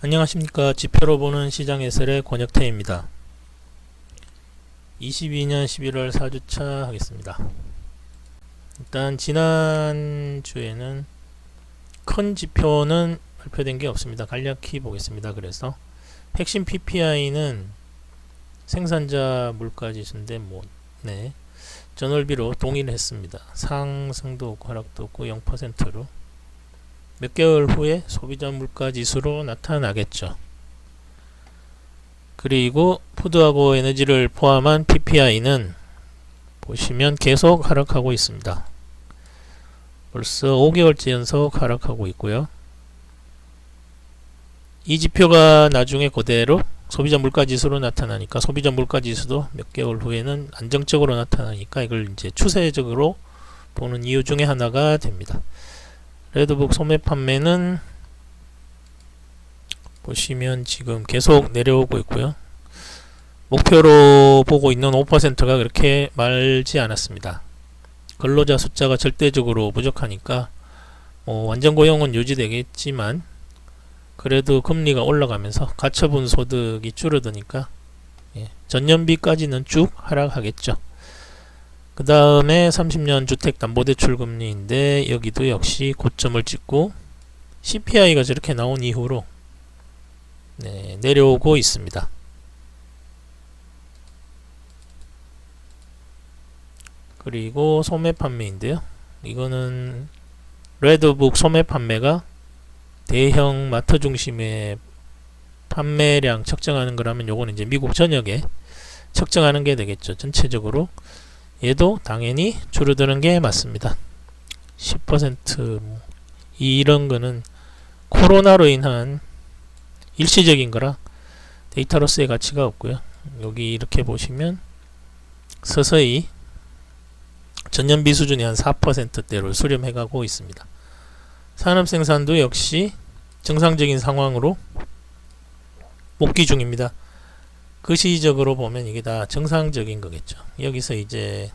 안녕하십니까. 지표로 보는 시장 해설의 권혁태입니다. 22년 11월 4주차 하겠습니다. 일단 지난주에는 큰 지표는 발표된 게 없습니다. 간략히 보겠습니다. 그래서 핵심 PPI는 생산자 물가지수인데 전월비로 동일했습니다. 상승도 없고 하락도 없고 0%로 몇 개월 후에 소비자 물가 지수로 나타나겠죠. 그리고 푸드하고 에너지를 포함한 PPI는 보시면 계속 하락하고 있습니다. 벌써 5개월째 연속 하락하고 있고요. 이 지표가 나중에 그대로 소비자 물가 지수로 나타나니까 소비자 물가 지수도 몇 개월 후에는 안정적으로 나타나니까 이걸 이제 추세적으로 보는 이유 중에 하나가 됩니다. 레드북 소매 판매는 보시면 지금 계속 내려오고 있고요. 목표로 보고 있는 5%가 그렇게 말지 않았습니다. 근로자 숫자가 절대적으로 부족하니까 완전 고용은 유지되겠지만 그래도 금리가 올라가면서 가처분 소득이 줄어드니까 전년비까지는 쭉 하락하겠죠. 그 다음에 30년 주택담보대출금리인데 여기도 역시 고점을 찍고 CPI가 저렇게 나온 이후로 내려오고 있습니다. 그리고 소매 판매인데요. 이거는 레드북 소매 판매가 대형 마트 중심의 판매량 측정하는 거라면 요거는 이제 미국 전역에 측정하는 게 되겠죠. 전체적으로 얘도 당연히 줄어드는 게 맞습니다. 10% 이런 거는 코로나로 인한 일시적인 거라 데이터로서의 가치가 없고요. 여기 이렇게 보시면 서서히 전년비 수준이 한 4%대로 수렴해 가고 있습니다. 산업생산도 역시 정상적인 상황으로 복귀 중입니다. 그 시적으로 보면 이게 다 정상적인 거겠죠. 여기서 이제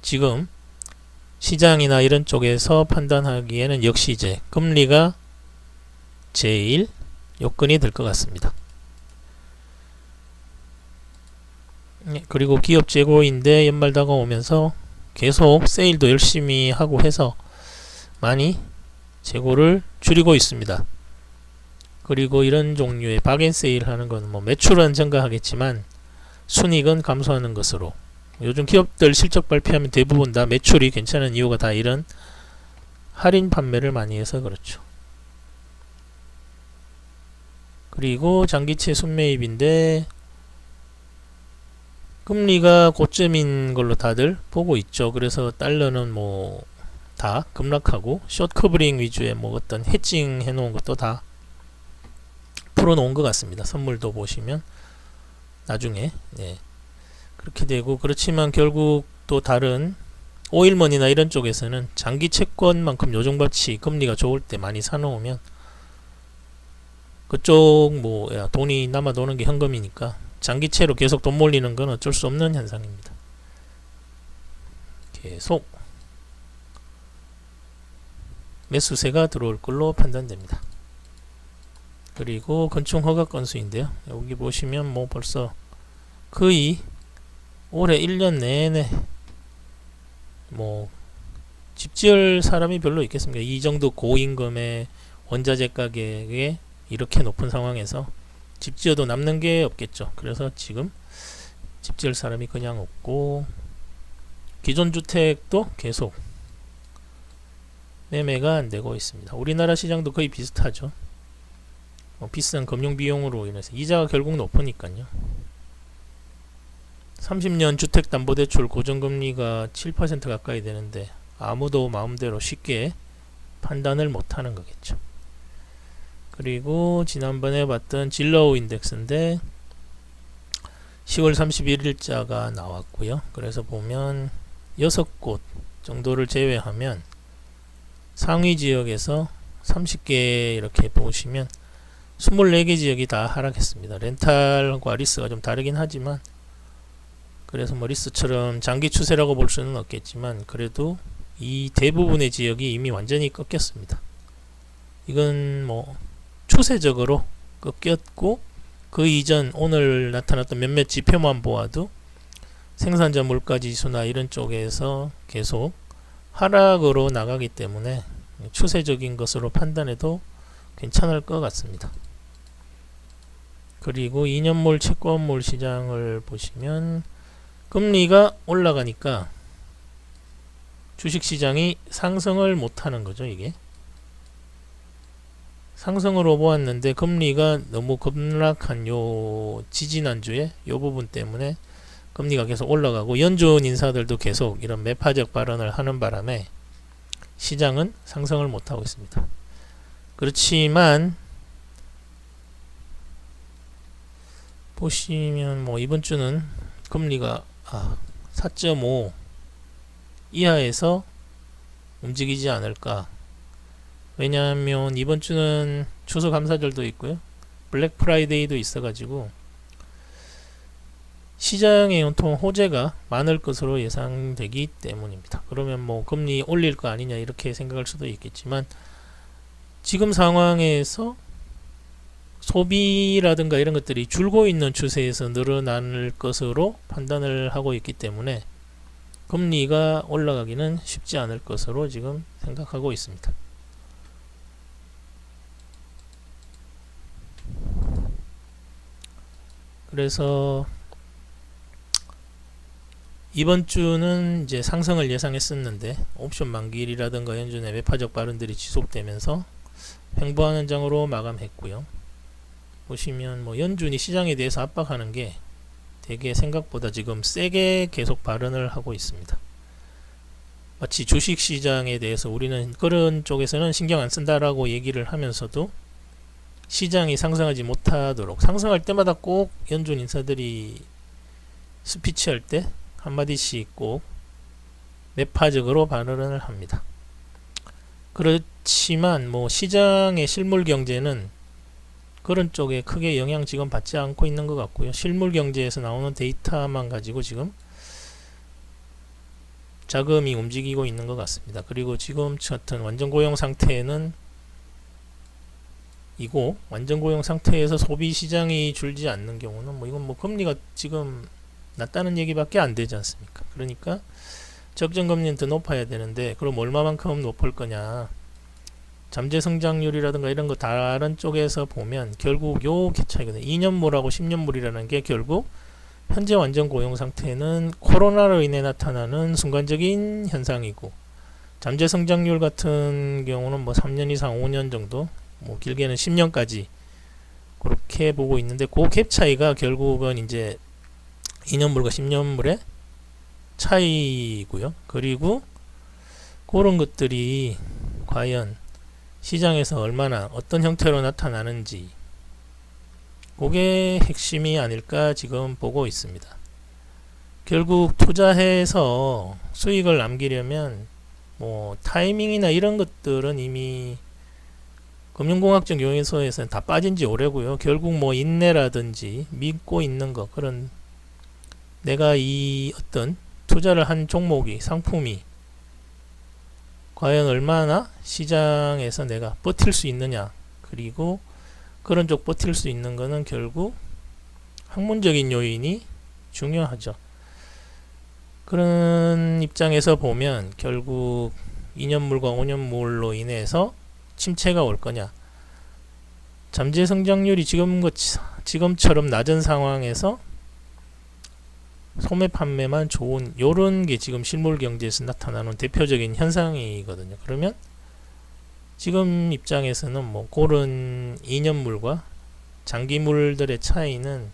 지금 시장이나 이런 쪽에서 판단하기에는 역시 이제 금리가 제일 요건이 될 것 같습니다. 그리고 기업 재고인데 연말 다가오면서 계속 세일도 열심히 하고 해서 많이 재고를 줄이고 있습니다. 그리고 이런 종류의 박앤세일 하는 건 매출은 증가하겠지만 순이익은 감소하는 것으로 요즘 기업들 실적 발표하면 대부분 다 매출이 괜찮은 이유가 다 이런 할인 판매를 많이 해서 그렇죠. 그리고 장기채 순매입인데 금리가 고점인 걸로 다들 보고 있죠. 그래서 달러는 다 급락하고 숏 커버링 위주의 어떤 해칭 해놓은 것도 다 풀어놓은 것 같습니다. 선물도 보시면 나중에 그렇게 되고, 그렇지만 결국 또 다른 오일머니나 이런 쪽에서는 장기 채권만큼 요정같이 금리가 좋을 때 많이 사놓으면 그쪽 돈이 남아 도는 게 현금이니까 장기채로 계속 돈 몰리는 건 어쩔 수 없는 현상입니다. 계속 매수세가 들어올 걸로 판단됩니다. 그리고 건축 허가 건수인데요. 여기 보시면 벌써 거의 올해 1년 내내 집 지을 사람이 별로 있겠습니까? 이 정도 고임금의 원자재 가격에 이렇게 높은 상황에서 집 지어도 남는 게 없겠죠. 그래서 지금 집 지을 사람이 그냥 없고 기존 주택도 계속 매매가 안 되고 있습니다. 우리나라 시장도 거의 비슷하죠. 비싼 금융 비용으로 인해서 이자가 결국 높으니까요. 30년 주택담보대출 고정금리가 7% 가까이 되는데 아무도 마음대로 쉽게 판단을 못하는 거겠죠. 그리고 지난번에 봤던 질러우 인덱스인데 10월 31일자가 나왔고요. 그래서 보면 6곳 정도를 제외하면 상위 지역에서 30개 이렇게 보시면 24개 지역이 다 하락했습니다. 렌탈과 리스가 좀 다르긴 하지만 그래서 리스처럼 장기 추세라고 볼 수는 없겠지만 그래도 이 대부분의 지역이 이미 완전히 꺾였습니다. 이건 추세적으로 꺾였고, 그 이전 오늘 나타났던 몇몇 지표만 보아도 생산자 물가지수나 이런 쪽에서 계속 하락으로 나가기 때문에 추세적인 것으로 판단해도 괜찮을 것 같습니다. 그리고 2년물 채권물 시장을 보시면 금리가 올라가니까 주식시장이 상승을 못하는 거죠. 이게 상승으로 보았는데 금리가 너무 급락한 요 지지난주에 요 부분 때문에 금리가 계속 올라가고, 연준 인사들도 계속 이런 매파적 발언을 하는 바람에 시장은 상승을 못하고 있습니다. 그렇지만 보시면 뭐 이번 주는 금리가 4.5 이하에서 움직이지 않을까. 왜냐하면 이번 주는 추수감사절도 있고요, 블랙 프라이데이도 있어가지고 시장의 온통 호재가 많을 것으로 예상되기 때문입니다. 그러면 뭐 금리 올릴 거 아니냐 이렇게 생각할 수도 있겠지만, 지금 상황에서 소비라든가 이런 것들이 줄고 있는 추세에서 늘어날 것으로 판단을 하고 있기 때문에 금리가 올라가기는 쉽지 않을 것으로 지금 생각하고 있습니다. 그래서 이번 주는 이제 상승을 예상했었는데 옵션 만기일이라든가 연준의 매파적 발언들이 지속되면서 횡보하는 장으로 마감했고요. 보시면 뭐 연준이 시장에 대해서 압박하는 게 되게 생각보다 지금 세게 계속 발언을 하고 있습니다. 마치 주식시장에 대해서 우리는 그런 쪽에서는 신경 안 쓴다라고 얘기를 하면서도 시장이 상승하지 못하도록, 상승할 때마다 꼭 연준 인사들이 스피치할 때 한마디씩 꼭 매파적으로 발언을 합니다. 그렇지만 뭐 시장의 실물 경제는 그런 쪽에 크게 영향 지금 받지 않고 있는 것 같고요. 실물 경제에서 나오는 데이터만 가지고 지금 자금이 움직이고 있는 것 같습니다. 그리고 지금 같은 완전 고용 상태는 이고, 완전 고용 상태에서 소비 시장이 줄지 않는 경우는 뭐 이건 뭐 금리가 지금 낮다는 얘기밖에 안 되지 않습니까? 그러니까 적정 금리는 더 높아야 되는데, 그럼 얼마만큼 높을 거냐? 잠재 성장률이라든가 이런 거 다른 쪽에서 보면 결국 요 차이거든요. 2년물하고 10년물이라는 게 결국 현재 완전 고용 상태는 코로나로 인해 나타나는 순간적인 현상이고, 잠재 성장률 같은 경우는 뭐 3년 이상 5년 정도, 뭐 길게는 10년까지 그렇게 보고 있는데, 그 갭 차이가 결국은 이제 2년물과 10년물의 차이고요. 그리고 그런 것들이 과연 시장에서 얼마나 어떤 형태로 나타나는지, 그게 핵심이 아닐까 지금 보고 있습니다. 결국 투자해서 수익을 남기려면 뭐 타이밍이나 이런 것들은 이미 금융공학적 요소에서는 다 빠진 지 오래고요. 결국 뭐 인내라든지 믿고 있는 것, 그런 내가 이 어떤 투자를 한 종목이, 상품이 과연 얼마나 시장에서 내가 버틸 수 있느냐, 그리고 그런 쪽 버틸 수 있는 거는 결국 학문적인 요인이 중요하죠. 그런 입장에서 보면 결국 2년물과 5년물로 인해서 침체가 올 거냐, 잠재 성장률이 지금처럼 낮은 상황에서 소매 판매만 좋은, 요런 게 지금 실물 경제에서 나타나는 대표적인 현상이거든요. 그러면 지금 입장에서는 뭐 그런 2년물과 장기물들의 차이는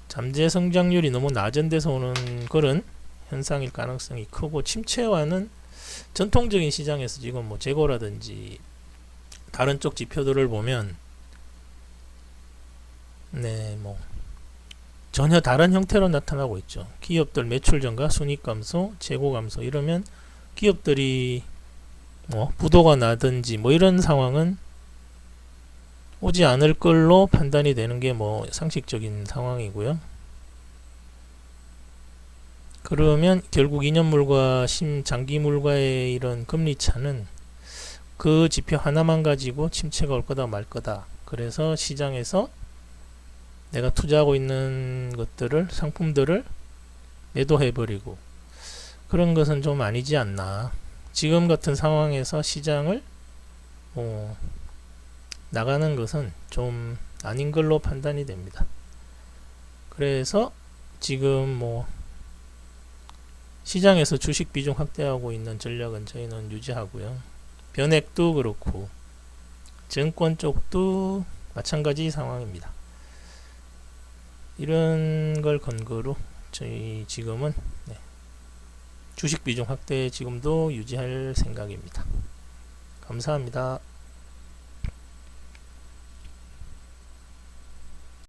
잠재 성장률이 너무 낮은 데서 오는 그런 현상일 가능성이 크고, 침체와는 전통적인 시장에서 지금 뭐 재고라든지 다른 쪽 지표들을 보면 뭐 전혀 다른 형태로 나타나고 있죠. 기업들 매출 증가, 순이익 감소, 재고 감소, 이러면 기업들이 뭐 부도가 나든지 뭐 이런 상황은 오지 않을 걸로 판단이 되는 게 뭐 상식적인 상황이고요. 그러면 결국 2년물과 장기물과의 이런 금리 차는 그 지표 하나만 가지고 침체가 올 거다 말 거다. 그래서 시장에서 내가 투자하고 있는 것들을, 상품들을 매도해버리고, 그런 것은 좀 아니지 않나. 지금 같은 상황에서 시장을 나가는 것은 좀 아닌 걸로 판단이 됩니다. 그래서 지금 시장에서 주식 비중 확대하고 있는 전략은 저희는 유지하고요. 변액도 그렇고 증권 쪽도 마찬가지 상황입니다. 이런 걸 근거로 저희 지금은 주식 비중 확대 지금도 유지할 생각입니다. 감사합니다.